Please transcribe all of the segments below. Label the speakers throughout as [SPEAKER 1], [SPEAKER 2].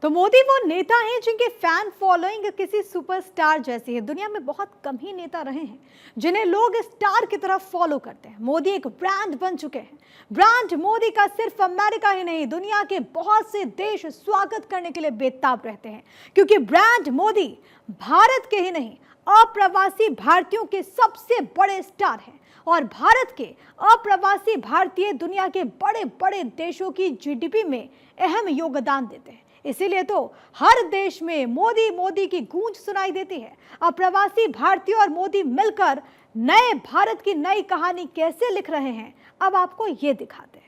[SPEAKER 1] तो मोदी वो नेता हैं जिनके फैन फॉलोइंग किसी सुपरस्टार जैसी है। दुनिया में बहुत कम ही नेता रहे हैं जिन्हें लोग स्टार की तरफ फॉलो करते हैं। मोदी एक ब्रांड बन चुके हैं। ब्रांड मोदी का सिर्फ अमेरिका ही नहीं, दुनिया के बहुत से देश स्वागत करने के लिए बेताब रहते हैं, क्योंकि ब्रांड मोदी भारत के ही नहीं, अप्रवासी भारतीयों के सबसे बड़े स्टार हैं। और भारत के अप्रवासी भारतीय दुनिया के बड़े बड़े देशों की जीडीपी में अहम योगदान देते हैं। इसीलिए तो हर देश में मोदी मोदी की गूंज सुनाई देती है। अप्रवासी भारतीय और मोदी मिलकर नए भारत की नई कहानी कैसे लिख रहे हैं, अब आपको ये दिखाते हैं।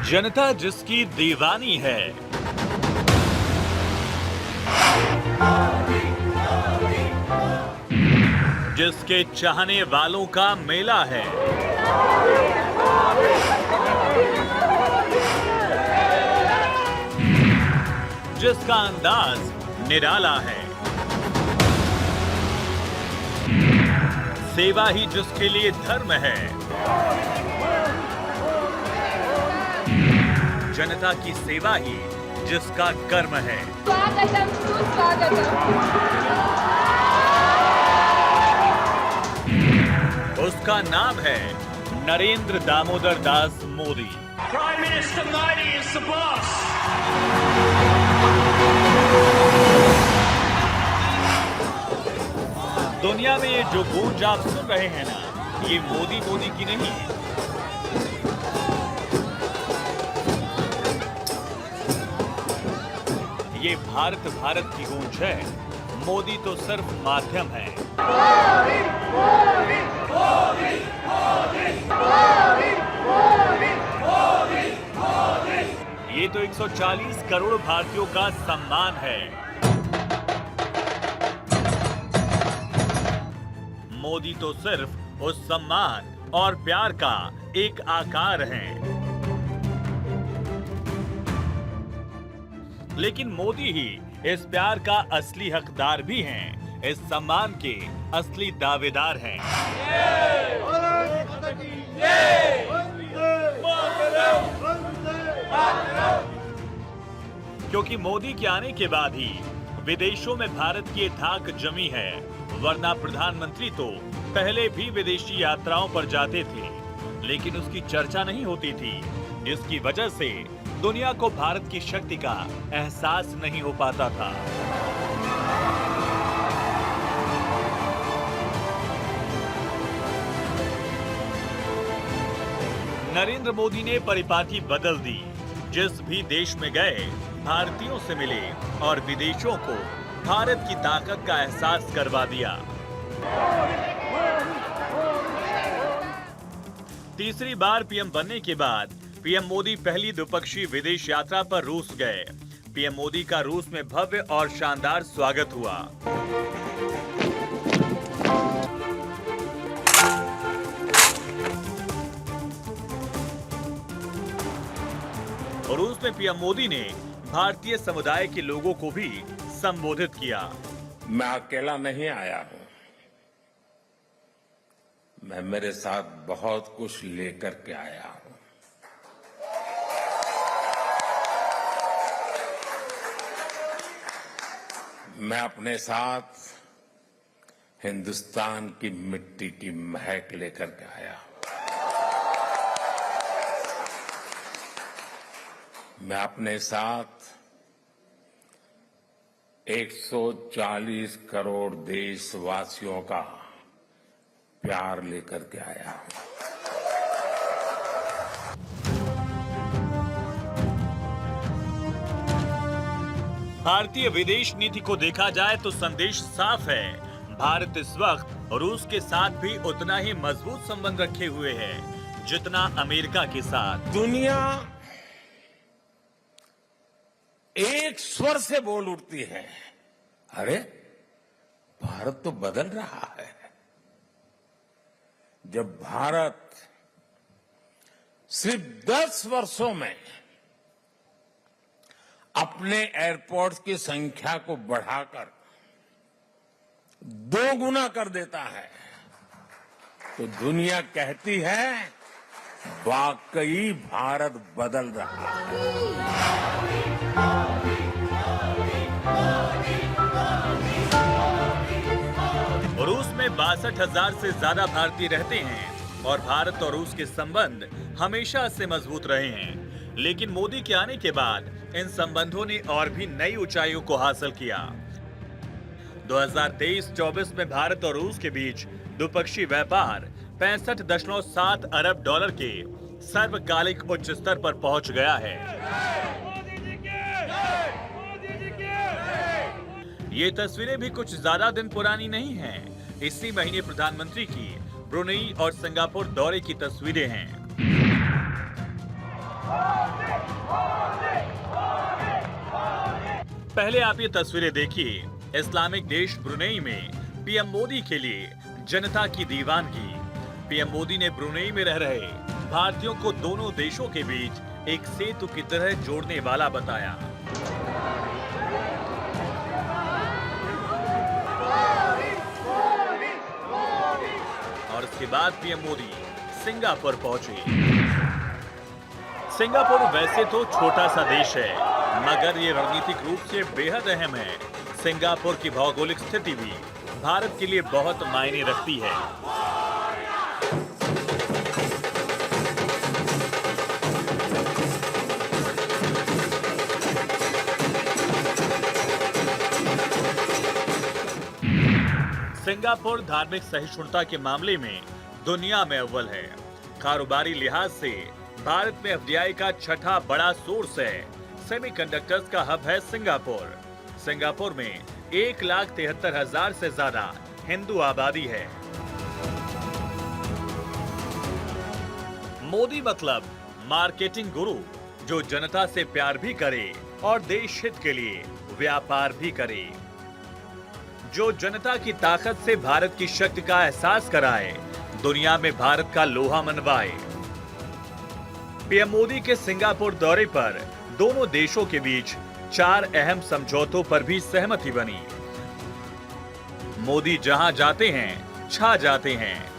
[SPEAKER 2] जनता जिसकी दीवानी है, जिसके चाहने वालों का मेला है, जिसका अंदाज निराला है, सेवा ही जिसके लिए धर्म है, जनता की सेवा ही जिसका कर्म है।
[SPEAKER 3] स्वागतम सुस्वागतम।
[SPEAKER 2] उसका नाम है Narendra Damodar Das Modi.
[SPEAKER 4] Prime Minister Modi is the boss.
[SPEAKER 2] दुनिया में ये जो गूंज आप सुन रहे हैं ना, ये मोदी मोदी की नहीं है। ये भारत भारत की गूंज है। मोदी तो सिर्फ माध्यम है। ये तो 140 करोड़ भारतीयों का सम्मान है। मोदी तो सिर्फ उस सम्मान और प्यार का एक आकार है। लेकिन मोदी ही इस प्यार का असली हकदार भी हैं, इस सम्मान के असली दावेदार हैं। क्योंकि मोदी के आने के बाद ही विदेशों में भारत की धाक जमी है, वरना प्रधानमंत्री तो पहले भी विदेशी यात्राओं पर जाते थे, लेकिन उसकी चर्चा नहीं होती थी, जिसकी वजह से दुनिया को भारत की शक्ति का एहसास नहीं हो पाता था। नरेंद्र मोदी ने परिपाटी बदल दी। जिस भी देश में गए, भारतीयों से मिले और विदेशों को भारत की ताकत का एहसास करवा दिया। तीसरी बार पीएम बनने के बाद पीएम मोदी पहली द्विपक्षीय विदेश यात्रा पर रूस गए। पीएम मोदी का रूस में भव्य और शानदार स्वागत हुआ। रूस में पीएम मोदी ने भारतीय समुदाय के लोगों को भी संबोधित किया।
[SPEAKER 5] मैं अकेला नहीं आया हूं, मैं मेरे साथ बहुत कुछ लेकर के आया हूं। मैं अपने साथ हिंदुस्तान की मिट्टी की महक लेकर के आया हूं। मैं अपने साथ 140 करोड़ देशवासियों का प्यार लेकर के आया हूं।
[SPEAKER 2] भारतीय विदेश नीति को देखा जाए तो संदेश साफ है। भारत इस वक्त रूस के साथ भी उतना ही मजबूत संबंध रखे हुए है जितना अमेरिका के साथ।
[SPEAKER 5] दुनिया एक स्वर से बोल उठती है, अरे भारत तो बदल रहा है। जब भारत सिर्फ 10 वर्षों में अपने एयरपोर्ट्स की संख्या को बढ़ाकर 2 गुना कर देता है तो दुनिया कहती है वाकई भारत बदल रहा है।
[SPEAKER 2] रूस में 62,000 से ज्यादा भारतीय रहते हैं और भारत और रूस के संबंध हमेशा से मजबूत रहे हैं। लेकिन मोदी के आने के बाद इन संबंधों ने और भी नई ऊंचाइयों को हासिल किया। 2023-24 में भारत और रूस के बीच द्विपक्षीय व्यापार 65.7 अरब डॉलर के सर्वकालिक उच्च स्तर पर पहुंच गया है। ये तस्वीरें भी कुछ ज्यादा दिन पुरानी नहीं हैं। इसी महीने प्रधानमंत्री की ब्रुनेई और सिंगापुर दौरे की तस्वीरें हैं। पहले आप ये तस्वीरें देखिए। इस्लामिक देश ब्रुनेई में पीएम मोदी के लिए जनता की दीवानगी। पीएम मोदी ने ब्रुनेई में रह रहे भारतीयों को दोनों देशों के बीच एक सेतु की तरह जोड़ने वाला बताया। और उसके बाद पीएम मोदी सिंगापुर पहुंचे। सिंगापुर वैसे तो छोटा सा देश है, मगर ये रणनीतिक रूप से बेहद अहम है। सिंगापुर की भौगोलिक स्थिति भी भारत के लिए बहुत मायने रखती है। सिंगापुर धार्मिक सहिष्णुता के मामले में दुनिया में अव्वल है। कारोबारी लिहाज से भारत में एफडीआई का छठा बड़ा सोर्स है। सेमीकंडक्टर्स का हब है सिंगापुर। सिंगापुर में 1,73,000 से ज्यादा हिंदू आबादी है। मोदी मतलब मार्केटिंग गुरु, जो जनता से प्यार भी करे और देश हित के लिए व्यापार भी करे, जो जनता की ताकत से भारत की शक्ति का एहसास कराए, दुनिया में भारत का लोहा मनवाए। पीएम मोदी के सिंगापुर दौरे पर दोनों देशों के बीच 4 अहम समझौतों पर भी सहमति बनी। मोदी जहां जाते हैं छा जाते हैं।